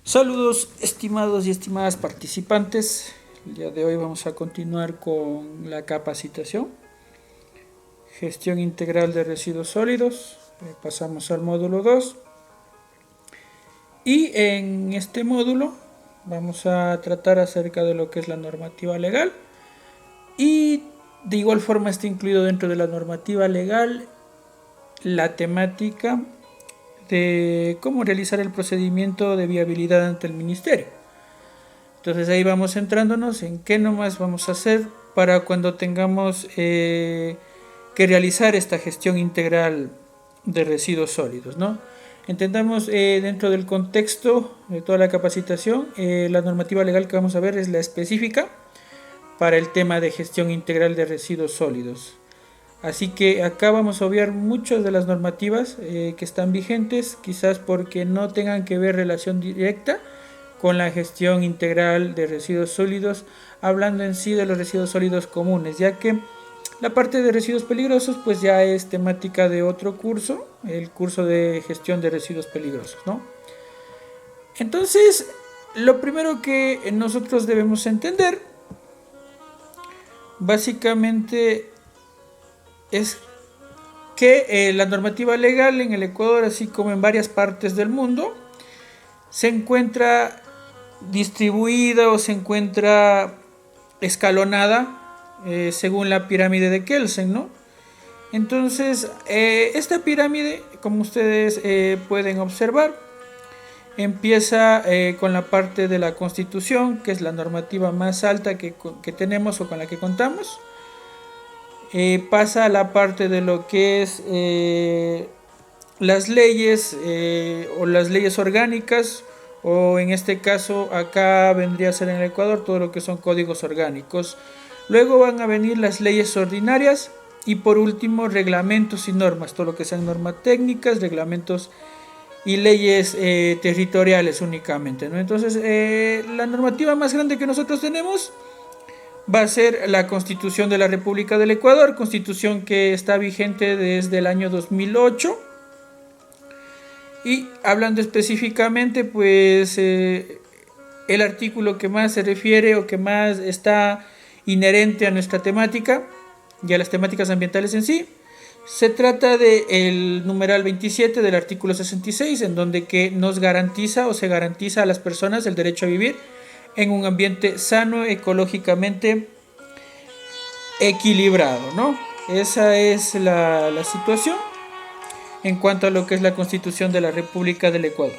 Saludos estimados y estimadas participantes. El día de hoy vamos a continuar con la capacitación Gestión integral de residuos sólidos. Pasamos al módulo 2 y en este módulo vamos a tratar acerca de lo que es la normativa legal y de igual forma está incluido dentro de la normativa legal la temática de cómo realizar el procedimiento de viabilidad ante el ministerio. Entonces ahí vamos centrándonos en qué nomás vamos a hacer para cuando tengamos que realizar esta gestión integral de residuos sólidos, ¿no? Entendamos dentro del contexto de toda la capacitación, la normativa legal que vamos a ver es la específica para el tema de gestión integral de residuos sólidos. Así que acá vamos a obviar muchas de las normativas que están vigentes, quizás porque no tengan que ver relación directa con la gestión integral de residuos sólidos, hablando en sí de los residuos sólidos comunes, ya que la parte de residuos peligrosos pues ya es temática de otro curso, el curso de gestión de residuos peligrosos, ¿no? Entonces, lo primero que nosotros debemos entender, básicamente, es que la normativa legal en el Ecuador, así como en varias partes del mundo, se encuentra distribuida o se encuentra escalonada según la pirámide de Kelsen, ¿no? Entonces, esta pirámide, como ustedes pueden observar, empieza con la parte de la Constitución, que es la normativa más alta que tenemos o con la que contamos. Pasa a la parte de lo que es las leyes o las leyes orgánicas, o en este caso acá vendría a ser en el Ecuador todo lo que son códigos orgánicos. Luego van a venir las leyes ordinarias y por último reglamentos y normas, todo lo que sean normas técnicas, reglamentos y leyes territoriales únicamente, ¿no? Entonces la normativa más grande que nosotros tenemos va a ser la Constitución de la República del Ecuador, constitución que está vigente desde el año 2008. Y hablando específicamente, pues el artículo que más se refiere o que más está inherente a nuestra temática y a las temáticas ambientales en sí, se trata del numeral 27 del artículo 66, en donde que nos garantiza o se garantiza a las personas el derecho a vivir en un ambiente sano, ecológicamente equilibrado, ¿no? Esa es la situación en cuanto a lo que es la Constitución de la República del Ecuador.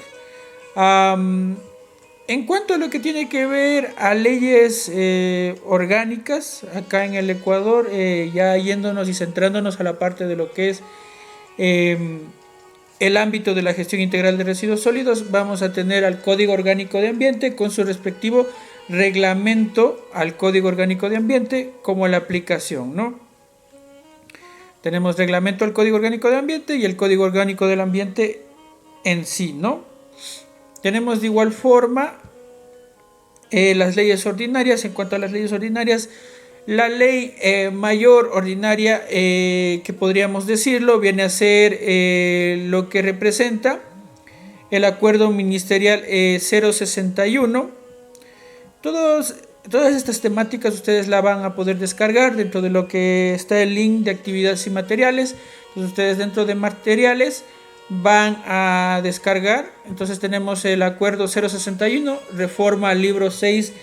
En cuanto a lo que tiene que ver a leyes orgánicas, acá en el Ecuador, ya yéndonos y centrándonos a la parte de lo que es el ámbito de la gestión integral de residuos sólidos, vamos a tener al Código Orgánico de Ambiente con su respectivo reglamento al Código Orgánico de Ambiente como la aplicación, ¿no? Tenemos reglamento al Código Orgánico de Ambiente y el Código Orgánico del Ambiente en sí, ¿no? Tenemos de igual forma las leyes ordinarias. En cuanto a las leyes ordinarias, la ley mayor ordinaria, que podríamos decirlo, viene a ser lo que representa el acuerdo ministerial 061. Todas estas temáticas ustedes la van a poder descargar dentro de lo que está el link de actividades y materiales. Entonces ustedes dentro de materiales van a descargar. Entonces tenemos el acuerdo 061, reforma al libro 6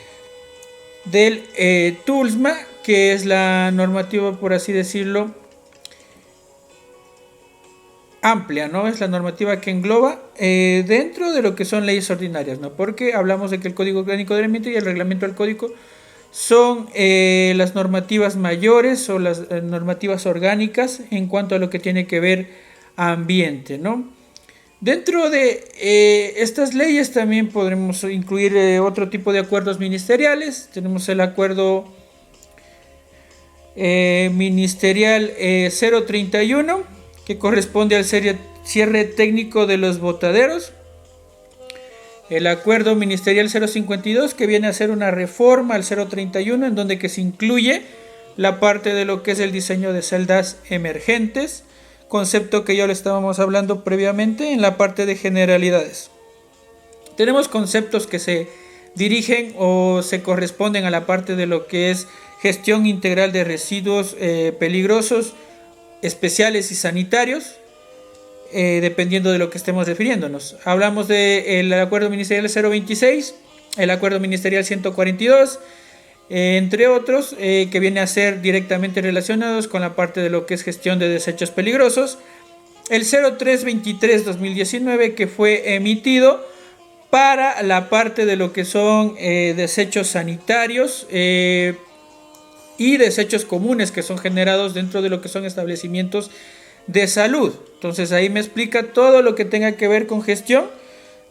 del TULSMA, que es la normativa, por así decirlo, amplia, ¿no? Es la normativa que engloba dentro de lo que son leyes ordinarias, ¿no? Porque hablamos de que el Código Orgánico del Ambiente y el Reglamento del Código son las normativas mayores o las normativas orgánicas en cuanto a lo que tiene que ver ambiente, ¿no? Dentro de estas leyes también podremos incluir otro tipo de acuerdos ministeriales. Tenemos el acuerdo ministerial 031, que corresponde al cierre técnico de los botaderos. El acuerdo ministerial 052, que viene a ser una reforma al 031, en donde que se incluye la parte de lo que es el diseño de celdas emergentes, concepto que ya lo estábamos hablando previamente en la parte de generalidades. Tenemos conceptos que se dirigen o se corresponden a la parte de lo que es gestión integral de residuos peligrosos, especiales y sanitarios, dependiendo de lo que estemos refiriéndonos. Hablamos del acuerdo ministerial 026, el acuerdo ministerial 142, entre otros, que viene a ser directamente relacionados con la parte de lo que es gestión de desechos peligrosos. El 0323-2019, que fue emitido para la parte de lo que son desechos sanitarios y desechos comunes que son generados dentro de lo que son establecimientos de salud. Entonces ahí me explica todo lo que tenga que ver con gestión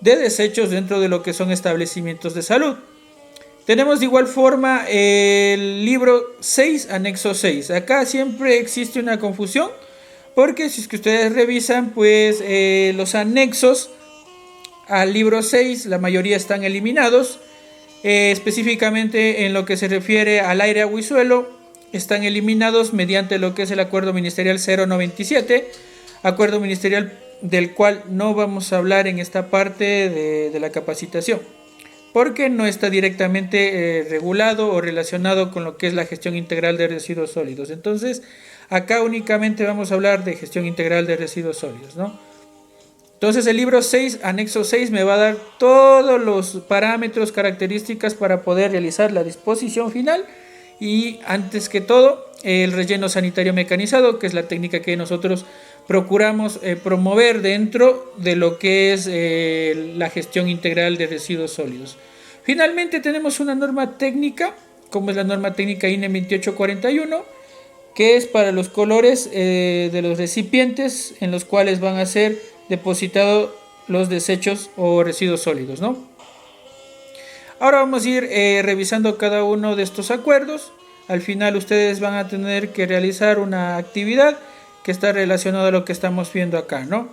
de desechos dentro de lo que son establecimientos de salud. Tenemos de igual forma el libro 6, anexo 6. Acá siempre existe una confusión, porque si es que ustedes revisan, pues los anexos al libro 6, la mayoría están eliminados. Específicamente en lo que se refiere al aire, agua y suelo, están eliminados mediante lo que es el acuerdo ministerial 097, acuerdo ministerial del cual no vamos a hablar en esta parte de la capacitación, porque no está directamente regulado o relacionado con lo que es la gestión integral de residuos sólidos. Entonces, acá únicamente vamos a hablar de gestión integral de residuos sólidos, ¿no? Entonces, el libro 6, anexo 6, me va a dar todos los parámetros, características para poder realizar la disposición final y, antes que todo, el relleno sanitario mecanizado, que es la técnica que nosotros procuramos promover dentro de lo que es la gestión integral de residuos sólidos. Finalmente tenemos una norma técnica, como es la norma técnica INE 2841, que es para los colores de los recipientes en los cuales van a ser depositados los desechos o residuos sólidos, ¿no? Ahora vamos a ir revisando cada uno de estos acuerdos. Al final ustedes van a tener que realizar una actividad que está relacionada a lo que estamos viendo acá, ¿no?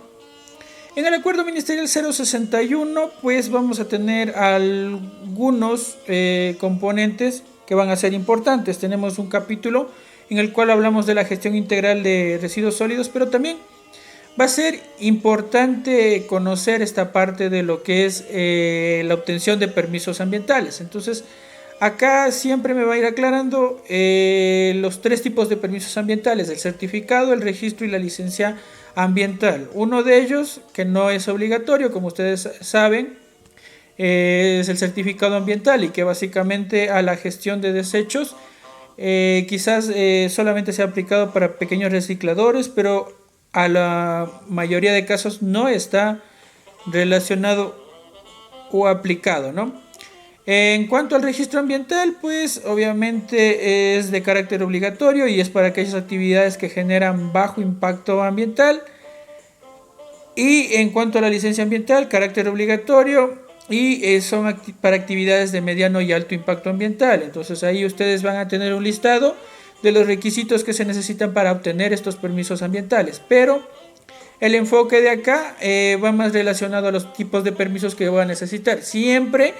En el acuerdo ministerial 061, pues vamos a tener algunos componentes que van a ser importantes. Tenemos un capítulo en el cual hablamos de la gestión integral de residuos sólidos, pero también va a ser importante conocer esta parte de lo que es la obtención de permisos ambientales. Entonces, acá siempre me va a ir aclarando los tres tipos de permisos ambientales: el certificado, el registro y la licencia ambiental. Uno de ellos, que no es obligatorio, como ustedes saben, es el certificado ambiental, y que básicamente a la gestión de desechos quizás solamente sea aplicado para pequeños recicladores, pero a la mayoría de casos no está relacionado o aplicado, ¿no? En cuanto al registro ambiental, pues obviamente es de carácter obligatorio y es para aquellas actividades que generan bajo impacto ambiental. Y en cuanto a la licencia ambiental, carácter obligatorio y son para actividades de mediano y alto impacto ambiental. Entonces ahí ustedes van a tener un listado de los requisitos que se necesitan para obtener estos permisos ambientales, pero el enfoque de acá va más relacionado a los tipos de permisos que van a necesitar. Siempre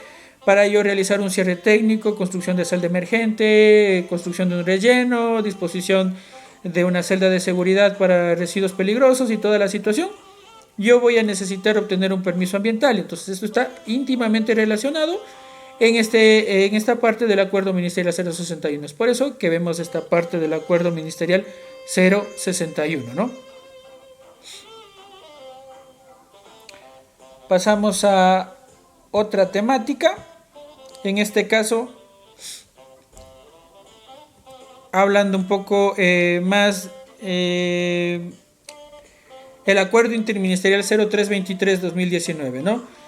para ello realizar un cierre técnico, construcción de celda emergente, construcción de un relleno, disposición de una celda de seguridad para residuos peligrosos y toda la situación, yo voy a necesitar obtener un permiso ambiental. Entonces esto está íntimamente relacionado en esta parte del acuerdo ministerial 061. Es por eso que vemos esta parte del acuerdo ministerial 061, ¿no? Pasamos a otra temática. En este caso, hablando un poco más el acuerdo interministerial 0323-2019, ¿no?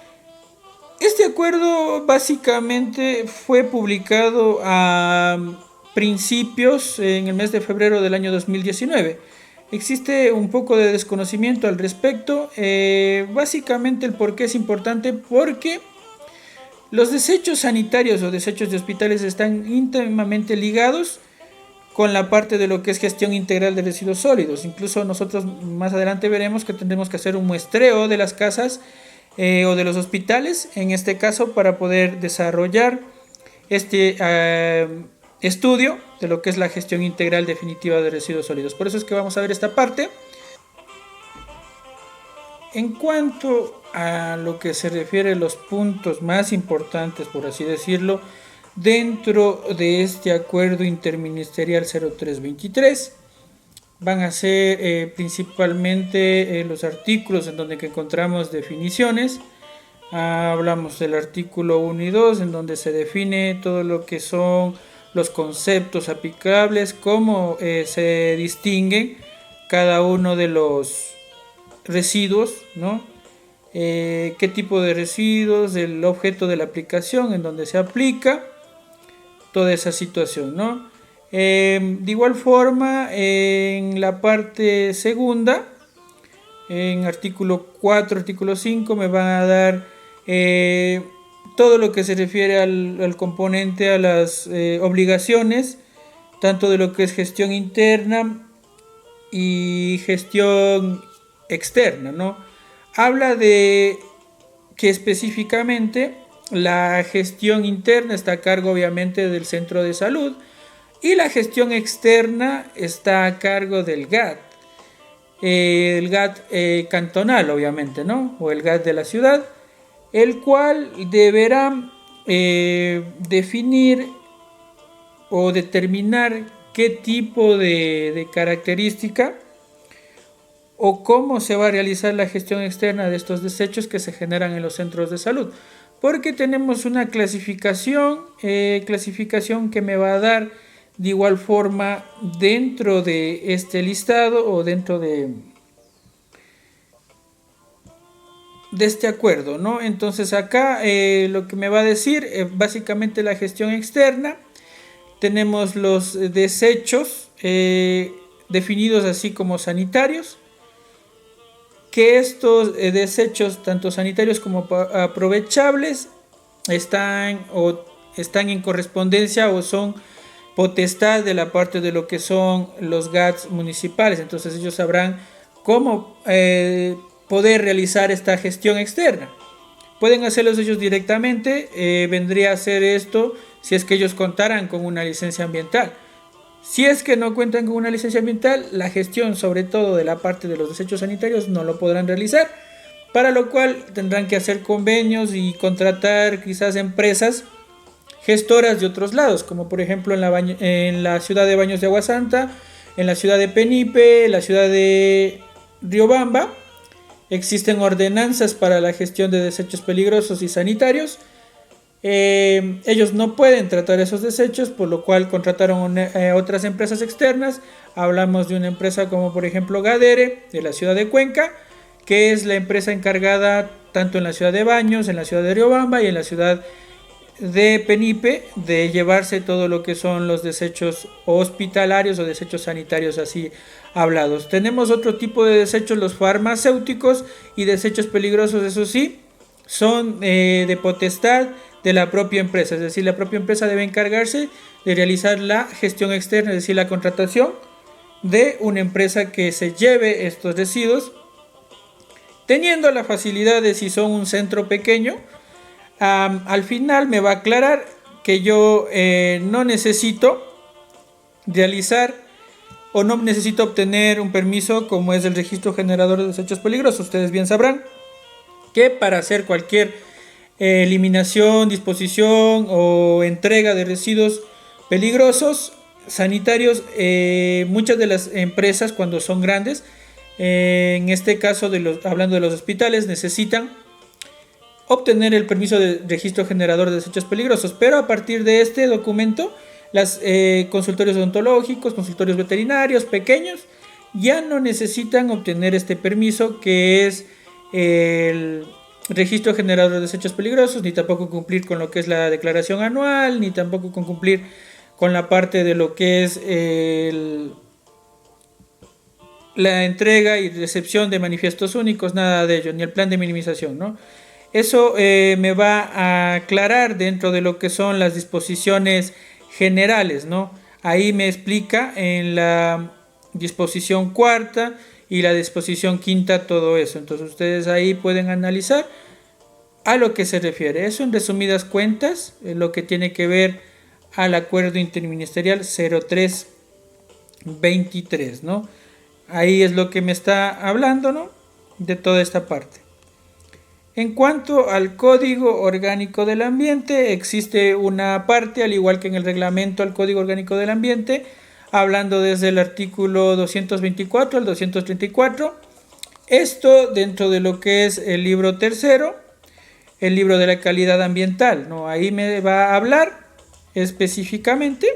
Este acuerdo básicamente fue publicado a principios, en el mes de febrero del año 2019. Existe un poco de desconocimiento al respecto. Básicamente el por qué es importante: porque los desechos sanitarios o desechos de hospitales están íntimamente ligados con la parte de lo que es gestión integral de residuos sólidos. Incluso nosotros más adelante veremos que tendremos que hacer un muestreo de las casas o de los hospitales, en este caso, para poder desarrollar este estudio de lo que es la gestión integral definitiva de residuos sólidos. Por eso es que vamos a ver esta parte. En cuanto a lo que se refiere a los puntos más importantes, por así decirlo, dentro de este acuerdo interministerial 0323. Van a ser principalmente los artículos en donde que encontramos definiciones. Hablamos del artículo 1 y 2, en donde se define todo lo que son los conceptos aplicables, cómo se distinguen cada uno de los residuos, ¿no? Qué tipo de residuos, el objeto de la aplicación, en donde se aplica toda esa situación, ¿no? De igual forma, en la parte segunda, en artículo 4, artículo 5, me van a dar todo lo que se refiere al componente, a las obligaciones, tanto de lo que es gestión interna y gestión externa, ¿no? Habla de que específicamente la gestión interna está a cargo obviamente del centro de salud y la gestión externa está a cargo del GAT. El GAT cantonal obviamente, ¿no? O el GAT de la ciudad, el cual deberá definir o determinar qué tipo de característica o cómo se va a realizar la gestión externa de estos desechos que se generan en los centros de salud. Porque tenemos una clasificación que me va a dar de igual forma dentro de este listado o dentro de este acuerdo, ¿no? Entonces acá lo que me va a decir básicamente la gestión externa. Tenemos los desechos definidos así como sanitarios, que estos desechos tanto sanitarios como aprovechables están en correspondencia o son potestad de la parte de lo que son los GATs municipales. Entonces ellos sabrán cómo poder realizar esta gestión externa. Pueden hacerlos ellos directamente, vendría a ser esto si es que ellos contaran con una licencia ambiental. Si es que no cuentan con una licencia ambiental, la gestión sobre todo de la parte de los desechos sanitarios no lo podrán realizar, para lo cual tendrán que hacer convenios y contratar quizás empresas gestoras de otros lados, como por ejemplo en la ciudad de Baños de Agua Santa, en la ciudad de Penipe, en la ciudad de Riobamba. Existen ordenanzas para la gestión de desechos peligrosos y sanitarios. Ellos no pueden tratar esos desechos, por lo cual contrataron otras empresas externas. Hablamos de una empresa como por ejemplo Gadere, de la ciudad de Cuenca, que es la empresa encargada tanto en la ciudad de Baños, en la ciudad de Riobamba y en la ciudad de Penipe de llevarse todo lo que son los desechos hospitalarios o desechos sanitarios así hablados. Tenemos otro tipo de desechos, los farmacéuticos y desechos peligrosos, eso sí, son de potestad de la propia empresa, es decir, la propia empresa debe encargarse de realizar la gestión externa, es decir, la contratación de una empresa que se lleve estos residuos, teniendo la facilidad de si son un centro pequeño. Al final me va a aclarar que yo no necesito realizar o no necesito obtener un permiso como es el registro generador de desechos peligrosos. Ustedes bien sabrán que para hacer cualquier eliminación, disposición o entrega de residuos peligrosos sanitarios, muchas de las empresas cuando son grandes, en este caso hablando de los hospitales, necesitan obtener el permiso de registro generador de desechos peligrosos, pero a partir de este documento los consultorios odontológicos, consultorios veterinarios pequeños ya no necesitan obtener este permiso que es el registro generador de desechos peligrosos, ni tampoco cumplir con lo que es la declaración anual, ni tampoco con cumplir con la parte de lo que es la entrega y recepción de manifiestos únicos, nada de ello, ni el plan de minimización, ¿no? Eso me va a aclarar dentro de lo que son las disposiciones generales, ¿no? Ahí me explica en la disposición cuarta y la disposición quinta todo eso. Entonces ustedes ahí pueden analizar a lo que se refiere. Eso en resumidas cuentas es lo que tiene que ver al acuerdo interministerial 0323, ¿no? Ahí es lo que me está hablando, ¿no? De toda esta parte. En cuanto al Código Orgánico del Ambiente, existe una parte, al igual que en el reglamento al Código Orgánico del Ambiente, hablando desde el artículo 224 al 234. Esto dentro de lo que es el libro tercero, el libro de la calidad ambiental, ¿no? Ahí me va a hablar específicamente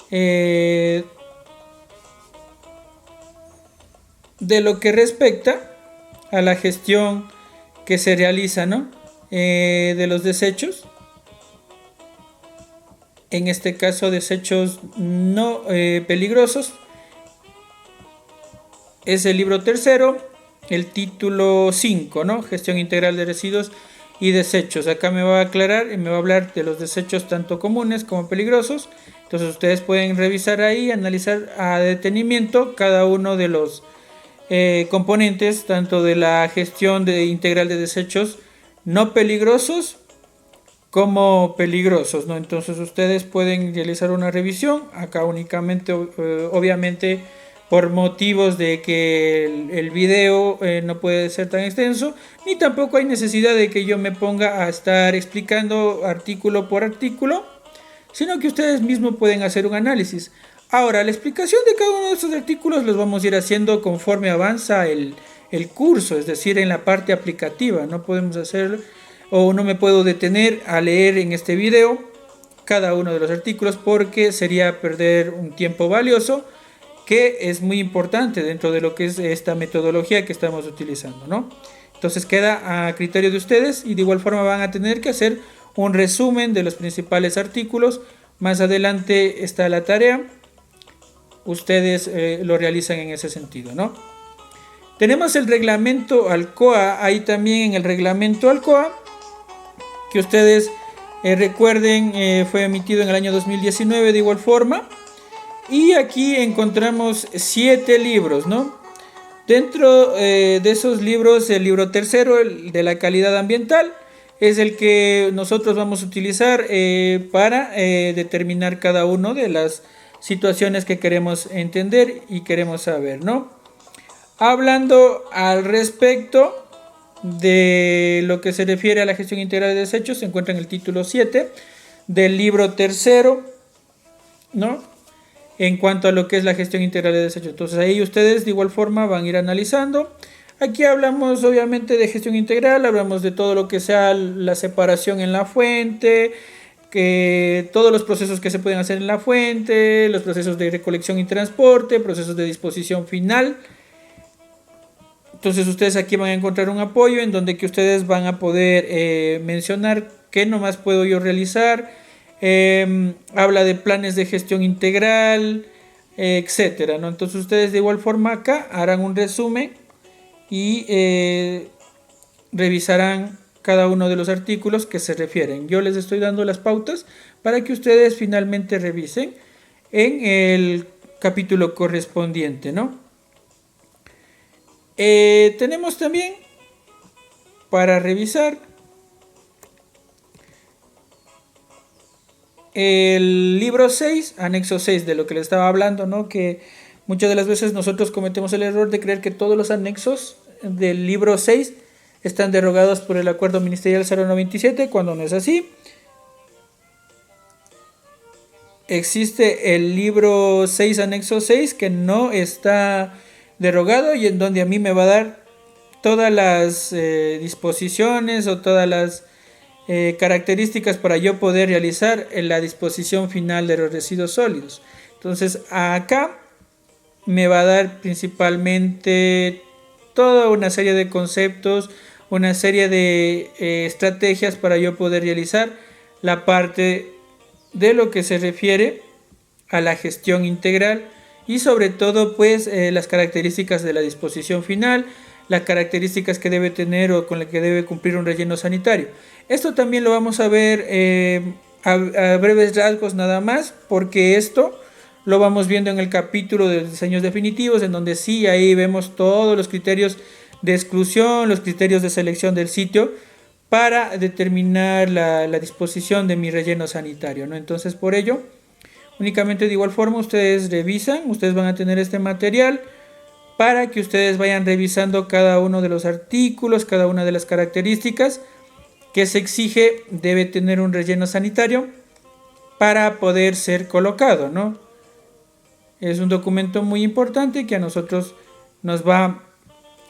de lo que respecta a la gestión que se realiza, ¿no? De los desechos, en este caso desechos no peligrosos. Es el libro tercero, el título 5, ¿no? Gestión integral de residuos y desechos. Acá me va a aclarar y me va a hablar de los desechos tanto comunes como peligrosos. Entonces ustedes pueden revisar ahí, analizar a detenimiento cada uno de los componentes, tanto de la gestión integral de desechos no peligrosos como peligrosos, ¿no? Entonces ustedes pueden realizar una revisión. Acá únicamente, obviamente, por motivos de que el video no puede ser tan extenso, ni tampoco hay necesidad de que yo me ponga a estar explicando artículo por artículo, sino que ustedes mismos pueden hacer un análisis. Ahora, la explicación de cada uno de estos artículos los vamos a ir haciendo conforme avanza el curso, es decir, en la parte aplicativa. No podemos hacer, o no me puedo detener a leer en este video cada uno de los artículos, porque sería perder un tiempo valioso que es muy importante dentro de lo que es esta metodología que estamos utilizando, ¿no? Entonces queda a criterio de ustedes, y de igual forma van a tener que hacer un resumen de los principales artículos. Más adelante está la tarea, ustedes lo realizan en ese sentido, ¿no? Tenemos el reglamento ALCOA. Ahí también en el reglamento ALCOA, que ustedes recuerden, fue emitido en el año 2019 de igual forma. Y aquí encontramos 7 libros, ¿no? Dentro de esos libros, el libro tercero, el de la calidad ambiental, es el que nosotros vamos a utilizar para determinar cada una de las situaciones que queremos entender y queremos saber, ¿no? Hablando al respecto de lo que se refiere a la gestión integral de desechos, se encuentra en el título 7 del libro tercero, ¿no? En cuanto a lo que es la gestión integral de desechos. Entonces ahí ustedes de igual forma van a ir analizando. Aquí hablamos obviamente de gestión integral, hablamos de todo lo que sea la separación en la fuente, que todos los procesos que se pueden hacer en la fuente, los procesos de recolección y transporte, procesos de disposición final. Entonces ustedes aquí van a encontrar un apoyo en donde que ustedes van a poder mencionar qué nomás puedo yo realizar. Habla de planes de gestión integral, etcétera, ¿no? Entonces ustedes de igual forma acá harán un resumen y revisarán cada uno de los artículos que se refieren. Yo les estoy dando las pautas para que ustedes finalmente revisen en el capítulo correspondiente, ¿no? Tenemos también para revisar el libro 6, anexo 6, de lo que les estaba hablando, ¿no? Que muchas de las veces nosotros cometemos el error de creer que todos los anexos del libro 6 están derogados por el Acuerdo Ministerial 097, cuando no es así. Existe el libro 6, anexo 6, que no está derogado y en donde a mí me va a dar todas las disposiciones o todas las características para yo poder realizar la disposición final de los residuos sólidos. Entonces acá me va a dar principalmente toda una serie de conceptos, una serie de estrategias para yo poder realizar la parte de lo que se refiere a la gestión integral, y sobre todo pues las características de la disposición final, las características que debe tener o con las que debe cumplir un relleno sanitario. Esto también lo vamos a ver a breves rasgos nada más, porque esto lo vamos viendo en el capítulo de los diseños definitivos, en donde sí, ahí vemos todos los criterios de exclusión, los criterios de selección del sitio para determinar la disposición de mi relleno sanitario, ¿no? Entonces por ello, únicamente de igual forma ustedes revisan, ustedes van a tener este material para que ustedes vayan revisando cada uno de los artículos, cada una de las características que se exige. Debe tener un relleno sanitario para poder ser colocado, ¿no? Es un documento muy importante que a nosotros nos va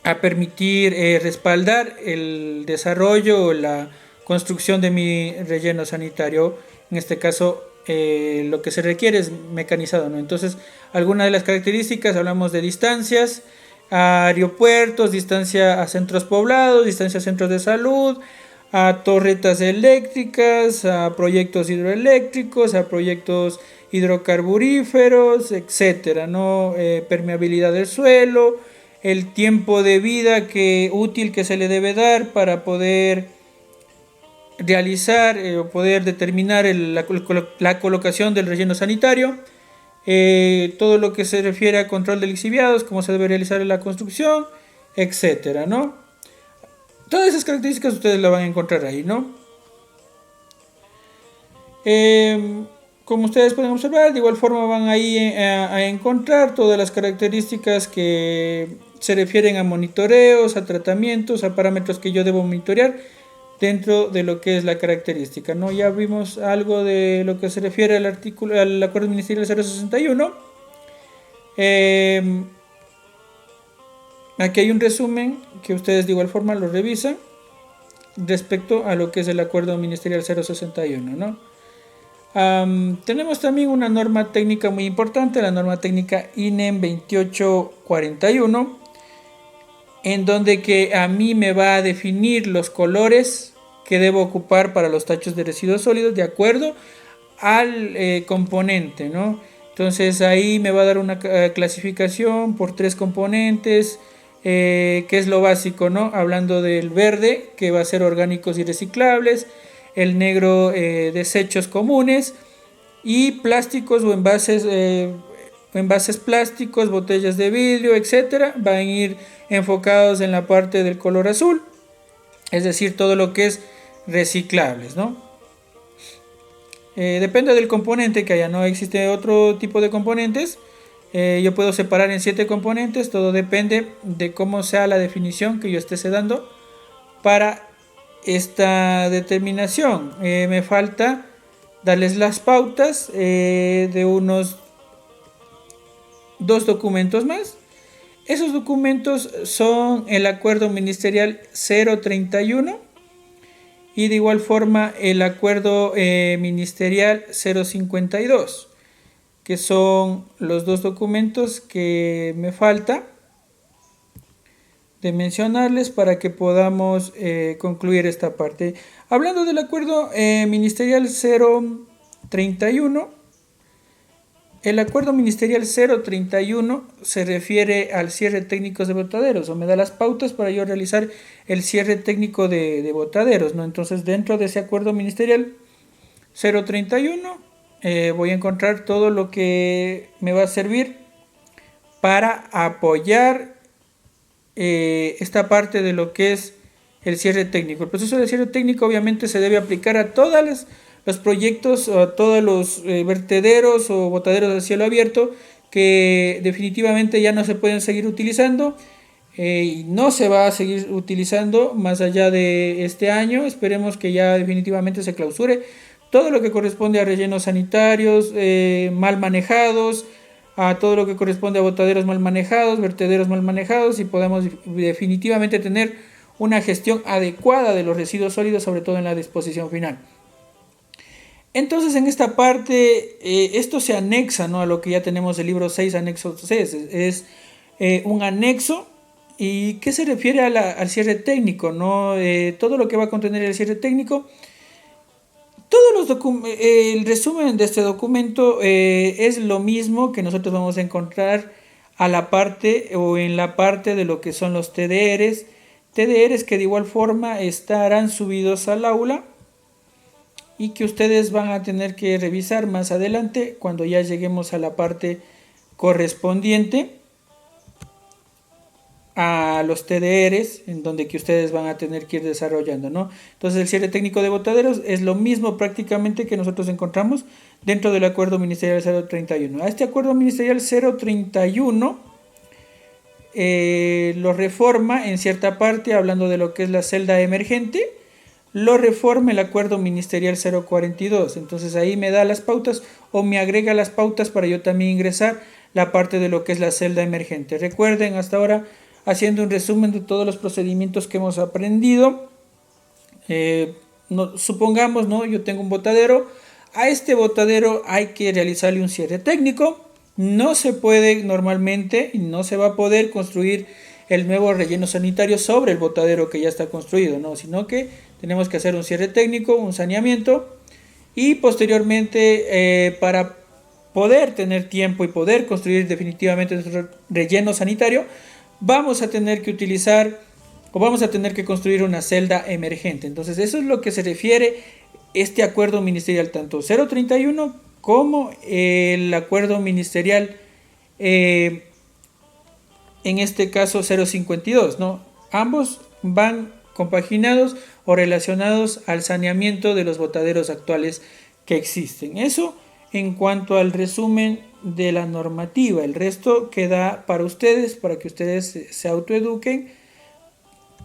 a permitir respaldar el desarrollo o la construcción de mi relleno sanitario. En este caso, lo que se requiere es mecanizado, ¿no? Entonces, algunas de las características, hablamos de distancias a aeropuertos, distancia a centros poblados, distancia a centros de salud, a torretas eléctricas, a proyectos hidroeléctricos, a proyectos hidrocarburíferos, etcétera, ¿no? Permeabilidad del suelo, el tiempo de vida útil que se le debe dar para poder realizar o poder determinar la colocación del relleno sanitario, todo lo que se refiere a control de lixiviados, cómo se debe realizar en la construcción, etcétera, ¿no? Todas esas características ustedes las van a encontrar ahí, ¿no? Como ustedes pueden observar, de igual forma van ahí a encontrar todas las características que se refieren a monitoreos, a tratamientos, a parámetros que yo debo monitorear dentro de lo que es la característica, ¿no? Ya vimos algo de lo que se refiere al acuerdo ministerial 061. Aquí hay un resumen que ustedes de igual forma lo revisan respecto a lo que es el acuerdo ministerial 061, ¿no? Tenemos también una norma técnica muy importante, la norma técnica INEM 2841, en donde que a mí me va a definir los colores que debo ocupar para los tachos de residuos sólidos de acuerdo al componente, ¿no? Entonces ahí me va a dar una clasificación por 3 componentes, que es lo básico, ¿no? Hablando del verde, que va a ser orgánicos y reciclables, el negro, desechos comunes, y plásticos o envases plásticos, botellas de vidrio, etcétera, van a ir enfocados en la parte del color azul, es decir, todo lo que es reciclables, ¿no? Depende del componente que haya, no existe otro tipo de componentes. Yo puedo separar en 7 componentes, todo depende de cómo sea la definición que yo esté dando para esta determinación. Me falta darles las pautas de unos 2 documentos más. Esos documentos son el acuerdo ministerial 031 y de igual forma el acuerdo ministerial 052, que son los 2 documentos que me falta de mencionarles para que podamos concluir esta parte. Hablando del acuerdo ministerial 031, el acuerdo ministerial 031 se refiere al cierre técnico de botaderos, o me da las pautas para yo realizar el cierre técnico de botaderos, ¿no? Entonces, dentro de ese acuerdo ministerial 031 voy a encontrar todo lo que me va a servir para apoyar esta parte de lo que es el cierre técnico. El proceso de cierre técnico obviamente se debe aplicar a todos los proyectos, a todos los vertederos o botaderos de cielo abierto que definitivamente ya no se pueden seguir utilizando y no se va a seguir utilizando más allá de este año. Esperemos que ya definitivamente se clausure todo lo que corresponde a rellenos sanitarios mal manejados, a todo lo que corresponde a botaderos mal manejados, vertederos mal manejados, y podamos definitivamente tener una gestión adecuada de los residuos sólidos, sobre todo en la disposición final. Entonces, en esta parte, esto se anexa, ¿no?, a lo que ya tenemos el libro 6, anexo 6, es un anexo. ¿Y qué se refiere al cierre técnico, ¿no? Todo lo que va a contener el cierre técnico. El resumen de este documento es lo mismo que nosotros vamos a encontrar a la parte o en la parte de lo que son los TDRs que de igual forma estarán subidos al aula y que ustedes van a tener que revisar más adelante cuando ya lleguemos a la parte correspondiente a los TDRs, en donde que ustedes van a tener que ir desarrollando, ¿no? Entonces, el cierre técnico de botaderos es lo mismo prácticamente que nosotros encontramos dentro del acuerdo ministerial 031. A este acuerdo ministerial 031 lo reforma en cierta parte, hablando de lo que es la celda emergente, lo reforma el acuerdo ministerial 042. Entonces ahí me da las pautas o me agrega las pautas para yo también ingresar la parte de lo que es la celda emergente. Recuerden, hasta ahora, haciendo un resumen de todos los procedimientos que hemos aprendido, supongamos, ¿no? Yo tengo un botadero. A este botadero hay que realizarle un cierre técnico. No se puede normalmente, no se va a poder construir el nuevo relleno sanitario sobre el botadero que ya está construido, ¿no? Sino que tenemos que hacer un cierre técnico, un saneamiento, y posteriormente para poder tener tiempo y poder construir definitivamente nuestro relleno sanitario, vamos a tener que utilizar o vamos a tener que construir una celda emergente. Entonces eso es lo que se refiere este acuerdo ministerial, tanto 031 como el acuerdo ministerial, en este caso 052, ¿no? Ambos van compaginados o relacionados al saneamiento de los botaderos actuales que existen. Eso en cuanto al resumen de la normativa. El resto queda para ustedes, para que ustedes se autoeduquen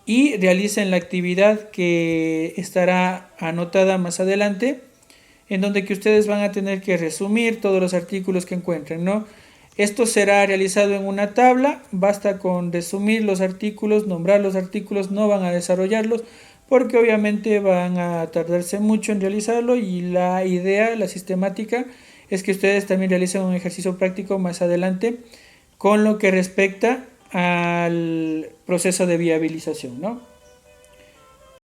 y realicen la actividad que estará anotada más adelante, en donde que ustedes van a tener que resumir todos los artículos que encuentren, ¿no? Esto será realizado en una tabla, basta con resumir los artículos, nombrar los artículos, no van a desarrollarlos porque obviamente van a tardarse mucho en realizarlo, y la idea, la sistemática, es que ustedes también realicen un ejercicio práctico más adelante con lo que respecta al proceso de viabilización, ¿no?